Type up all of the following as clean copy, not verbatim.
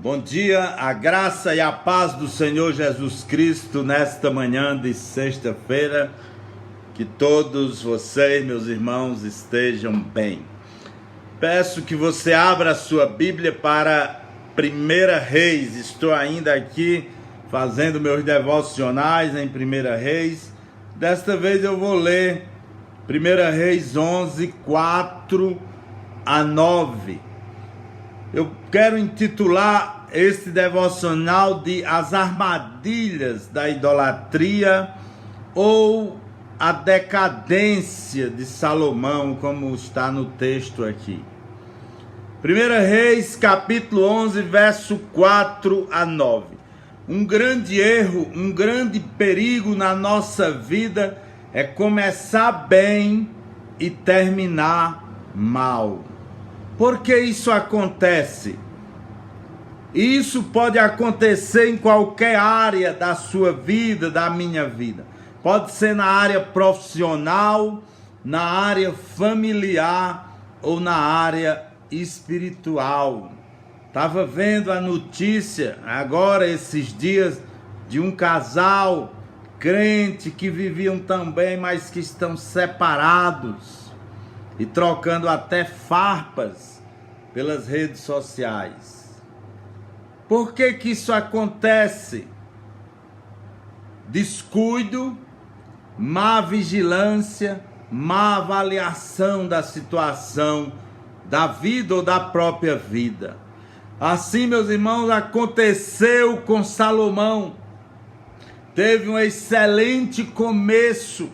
Bom dia, a graça e a paz do Senhor Jesus Cristo nesta manhã de sexta-feira. Que todos vocês, meus irmãos, estejam bem. Peço que você abra a sua Bíblia para 1 Reis. Estou ainda aqui fazendo meus devocionais em 1 Reis. Desta vez eu vou ler 1 Reis 11, 4 a 9. Eu quero intitular este devocional de As Armadilhas da Idolatria ou a Decadência de Salomão, como está no texto aqui. 1 Reis, capítulo 11, verso 4 a 9. Um grande erro, um grande perigo na nossa vida é começar bem e terminar mal. Por que isso acontece? Isso pode acontecer em qualquer área da sua vida, da minha vida. Pode ser na área profissional, na área familiar ou na área espiritual. Estava vendo a notícia agora esses dias de um casal crente que viviam tão bem, mas que estão separados e trocando até farpas pelas redes sociais. Por que que isso acontece? Descuido, má vigilância, má avaliação da situação da vida ou da própria vida. Assim, meus irmãos, aconteceu com Salomão. Teve um excelente começo,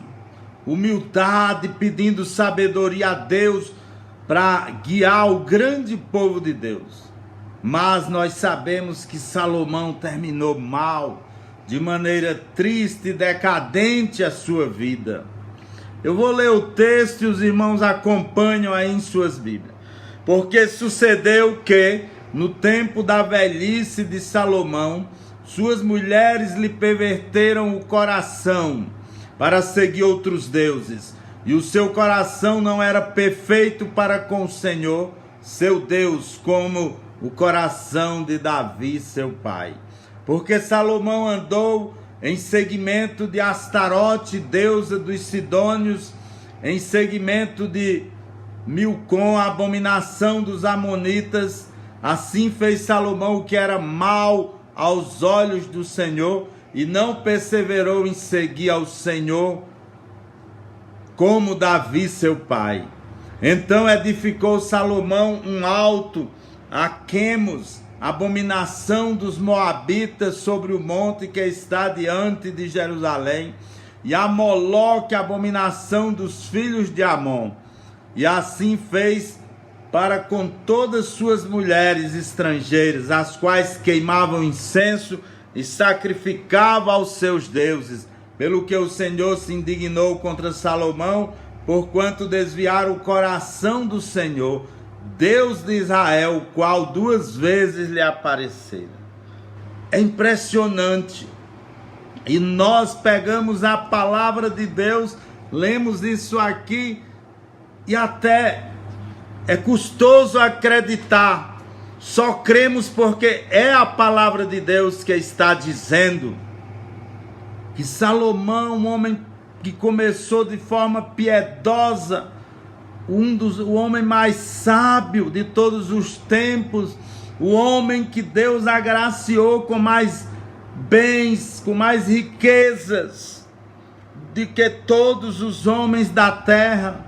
humildade, pedindo sabedoria a Deus para guiar o grande povo de Deus. Mas nós sabemos que Salomão terminou mal, de maneira triste e decadente a sua vida. Eu vou ler o texto e os irmãos acompanham aí em suas Bíblias. Porque sucedeu que, no tempo da velhice de Salomão, suas mulheres lhe perverteram o coração para seguir outros deuses, e o seu coração não era perfeito para com o Senhor, seu Deus, como o coração de Davi, seu pai. Porque Salomão andou em seguimento de Astarote, deusa dos Sidônios, em seguimento de Milcom, a abominação dos Amonitas. Assim fez Salomão o que era mal aos olhos do Senhor, e não perseverou em seguir ao Senhor como Davi, seu pai. Então edificou Salomão um alto a Quemos, abominação dos Moabitas, sobre o monte que está diante de Jerusalém, e a Moloque, abominação dos filhos de Amon. E assim fez para com todas suas mulheres estrangeiras, as quais queimavam incenso e sacrificavam aos seus deuses, pelo que o Senhor se indignou contra Salomão, porquanto desviaram o coração do Senhor, Deus de Israel, o qual 2 vezes lhe apareceram. É impressionante. E nós pegamos a palavra de Deus, lemos isso aqui, e até é custoso acreditar. Só cremos porque é a palavra de Deus que está dizendo que Salomão, um homem que começou de forma piedosa, o homem mais sábio de todos os tempos, o homem que Deus agraciou com mais bens, com mais riquezas do que todos os homens da terra.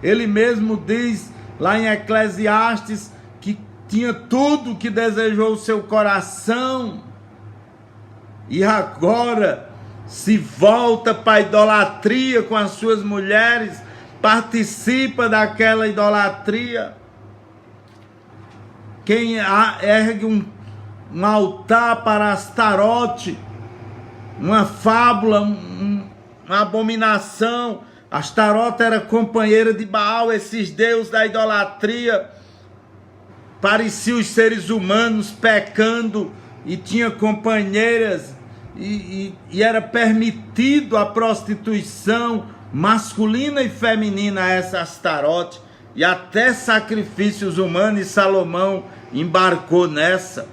Ele mesmo diz lá em Eclesiastes que tinha tudo o que desejou o seu coração, e agora se volta para a idolatria com as suas mulheres, participa daquela idolatria. Quem ergue um altar para Astarote, uma fábula, uma abominação. Astarote era companheira de Baal, esses deuses da idolatria. Pareciam os seres humanos pecando e tinha companheiras, e era permitido a prostituição masculina e feminina a essa Astarote, e até sacrifícios humanos, e Salomão embarcou nessa.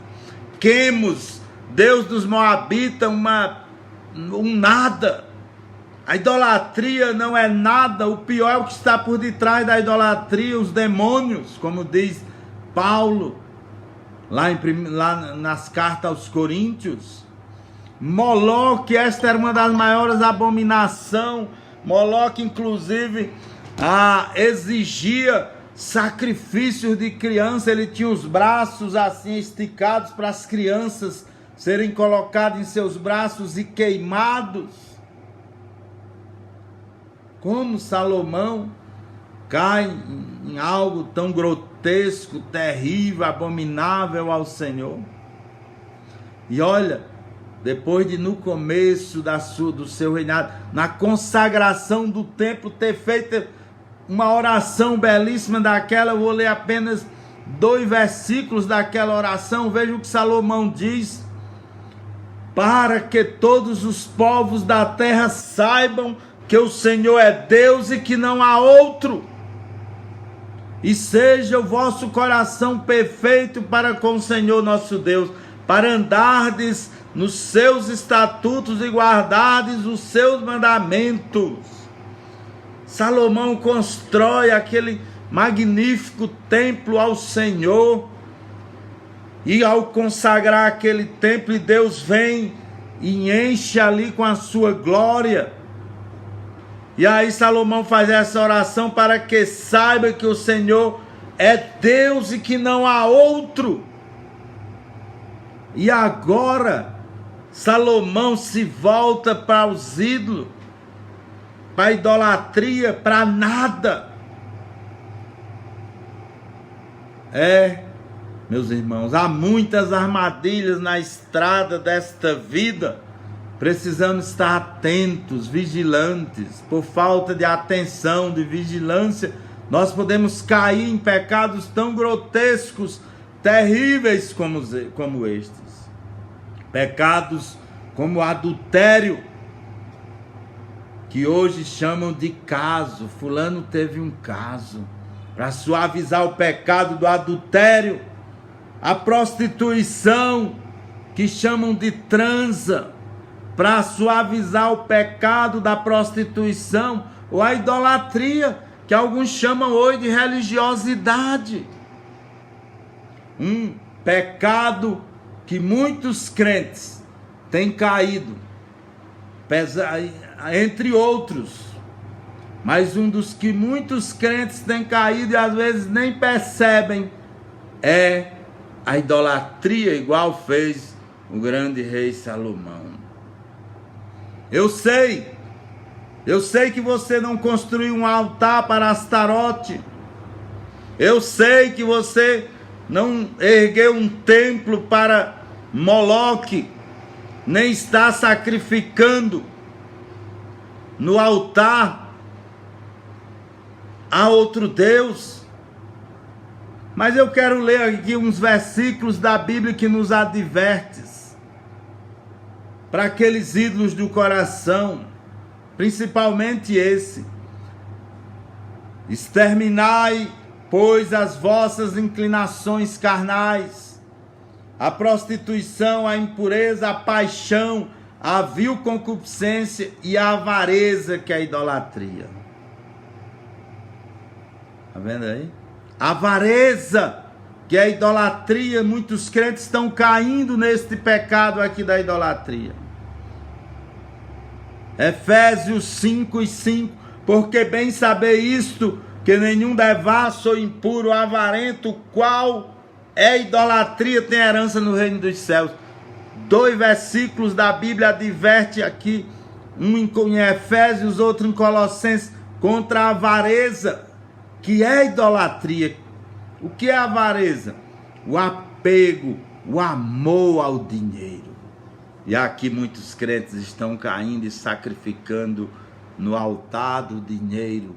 Quemos, deus dos Moabitas, um nada. A idolatria não é nada, o pior é o que está por detrás da idolatria, os demônios, como diz Paulo, lá nas cartas aos Coríntios. Moloque, esta era uma das maiores abominações. Moloque, inclusive, exigia sacrifícios de criança. Ele tinha os braços assim esticados para as crianças serem colocadas em seus braços e queimados. Como Salomão cai em algo tão grotesco, terrível, abominável ao Senhor. E olha, depois de no começo do seu reinado, na consagração do templo, ter feito uma oração belíssima daquela, eu vou ler apenas 2 versículos daquela oração. Veja o que Salomão diz: para que todos os povos da terra saibam que o Senhor é Deus e que não há outro, e seja o vosso coração perfeito para com o Senhor nosso Deus, para andardes nos seus estatutos e guardardes os seus mandamentos. Salomão constrói aquele magnífico templo ao Senhor, e ao consagrar aquele templo, Deus vem e enche ali com a sua glória. E aí Salomão faz essa oração para que saiba que o Senhor é Deus e que não há outro. E agora Salomão se volta para os ídolos, para a idolatria, para nada. Meus irmãos, há muitas armadilhas na estrada desta vida. Precisamos estar atentos, vigilantes. Por falta de atenção, de vigilância, nós podemos cair em pecados tão grotescos, terríveis como estes. Pecados como o adultério, que hoje chamam de caso. Fulano teve um caso. Para suavizar o pecado do adultério. A prostituição, que chamam de transa, para suavizar o pecado da prostituição, ou a idolatria, que alguns chamam hoje de religiosidade. Um pecado que muitos crentes têm caído, entre outros, mas um dos que muitos crentes têm caído e às vezes nem percebem é a idolatria, igual fez o grande rei Salomão. Eu sei que você não construiu um altar para Astarote. Eu sei que você não ergueu um templo para Moloque, nem está sacrificando no altar a outro Deus. Mas eu quero ler aqui uns versículos da Bíblia que nos adverte para aqueles ídolos do coração, principalmente esse: exterminai, pois, as vossas inclinações carnais, a prostituição, a impureza, a paixão, a vil concupiscência e a avareza, que é a idolatria. Está vendo aí? Avareza, que é a idolatria. Muitos crentes estão caindo neste pecado aqui da idolatria. Efésios 5:5, porque bem saber isto, que nenhum devasso ou impuro, avarento, qual é idolatria, tem herança no reino dos céus. 2 versículos da Bíblia adverte aqui, um em Efésios, outro em Colossenses, contra a avareza, que é idolatria. O que é a avareza? O apego, o amor ao dinheiro. E aqui muitos crentes estão caindo e sacrificando no altar do dinheiro.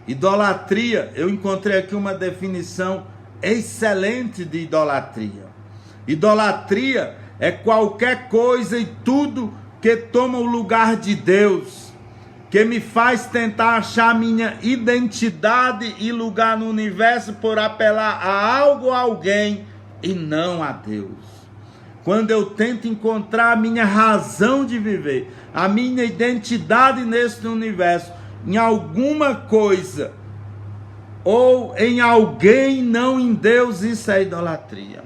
Idolatria, eu encontrei aqui uma definição excelente de idolatria. Idolatria é qualquer coisa e tudo que toma o lugar de Deus, que me faz tentar achar minha identidade e lugar no universo por apelar a algo ou alguém e não a Deus. Quando eu tento encontrar a minha razão de viver, a minha identidade neste universo, em alguma coisa, ou em alguém, não em Deus, isso é idolatria.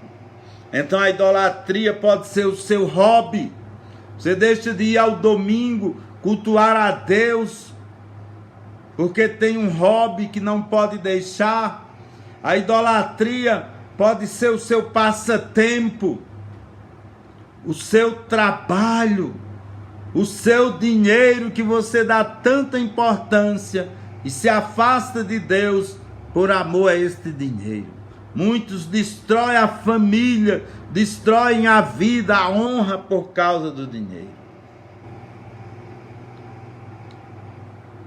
Então a idolatria pode ser o seu hobby. Você deixa de ir ao domingo, cultuar a Deus, porque tem um hobby que não pode deixar. A idolatria pode ser o seu passatempo, o seu trabalho, o seu dinheiro que você dá tanta importância e se afasta de Deus por amor a este dinheiro. Muitos destroem a família, destroem a vida, a honra por causa do dinheiro.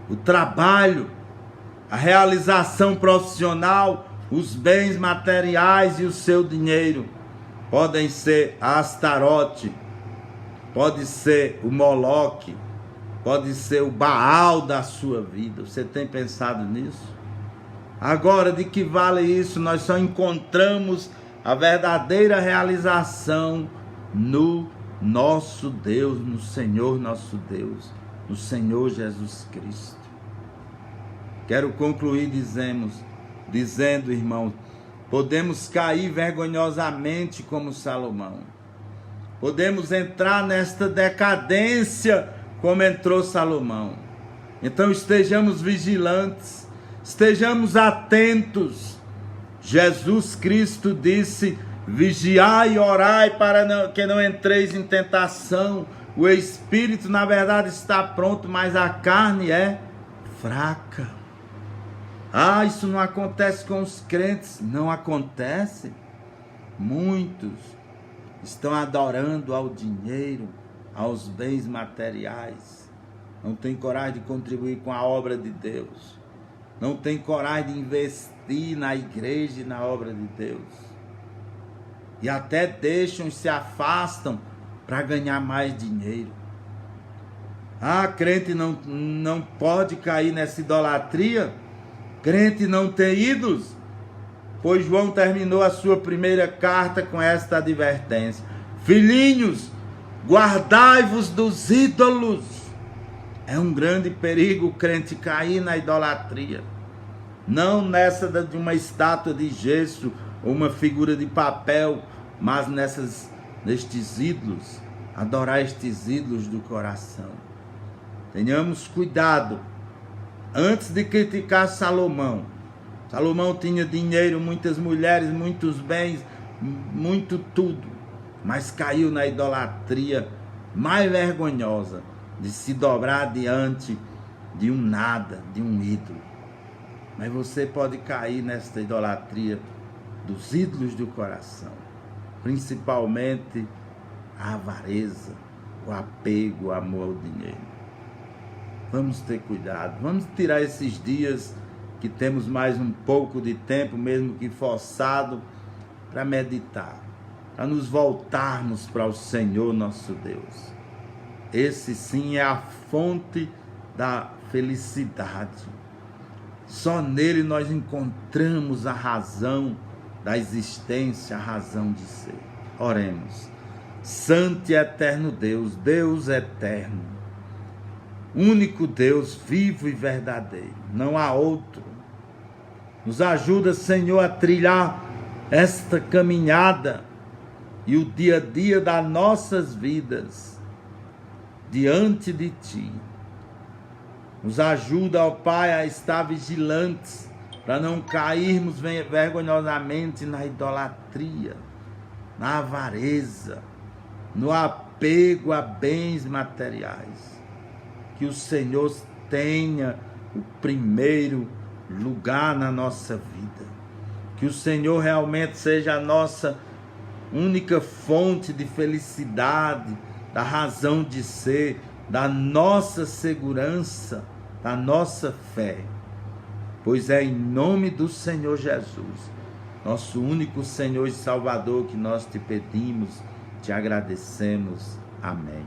O trabalho, a realização profissional, os bens materiais e o seu dinheiro podem ser a Astarote, pode ser o Moloque, pode ser o Baal da sua vida. Você tem pensado nisso? Agora, de que vale isso? Nós só encontramos a verdadeira realização no nosso Deus, no Senhor nosso Deus, no Senhor Jesus Cristo. Quero concluir dizendo, irmãos, podemos cair vergonhosamente como Salomão. Podemos entrar nesta decadência como entrou Salomão. Então estejamos vigilantes, estejamos atentos. Jesus Cristo disse: vigiai e orai para que não entreis em tentação. O espírito, na verdade, está pronto, mas a carne é fraca. Ah, isso não acontece com os crentes. Não acontece. Muitos estão adorando ao dinheiro, aos bens materiais. Não tem coragem de contribuir com a obra de Deus. Não tem coragem de investir na igreja e na obra de Deus. E até deixam e se afastam para ganhar mais dinheiro. Ah, crente não pode cair nessa idolatria. Crente não tem ídolos. Pois João terminou a sua primeira carta com esta advertência: filhinhos, guardai-vos dos ídolos. É um grande perigo o crente cair na idolatria. Não nessa de uma estátua de gesso ou uma figura de papel, mas nestes ídolos, adorar estes ídolos do coração. Tenhamos cuidado. Antes de criticar Salomão tinha dinheiro, muitas mulheres, muitos bens, muito tudo, mas caiu na idolatria mais vergonhosa, de se dobrar diante de um nada, de um ídolo. Mas você pode cair nesta idolatria dos ídolos do coração, principalmente a avareza, o apego, o amor ao dinheiro. Vamos ter cuidado, vamos tirar esses dias que temos mais um pouco de tempo, mesmo que forçado, para meditar, para nos voltarmos para o Senhor nosso Deus. Esse sim é a fonte da felicidade. Só nele nós encontramos a razão da existência, a razão de ser. Oremos. Santo e eterno Deus, Deus eterno, único Deus, vivo e verdadeiro, não há outro. Nos ajuda, Senhor, a trilhar esta caminhada e o dia a dia das nossas vidas diante de Ti. Nos ajuda, ó Pai, a estar vigilantes para não cairmos vergonhosamente na idolatria, na avareza, no apego a bens materiais. Que o Senhor tenha o primeiro lugar na nossa vida. Que o Senhor realmente seja a nossa única fonte de felicidade, da razão de ser, da nossa segurança, da nossa fé. Pois é em nome do Senhor Jesus, nosso único Senhor e Salvador, que nós te pedimos, te agradecemos. Amém.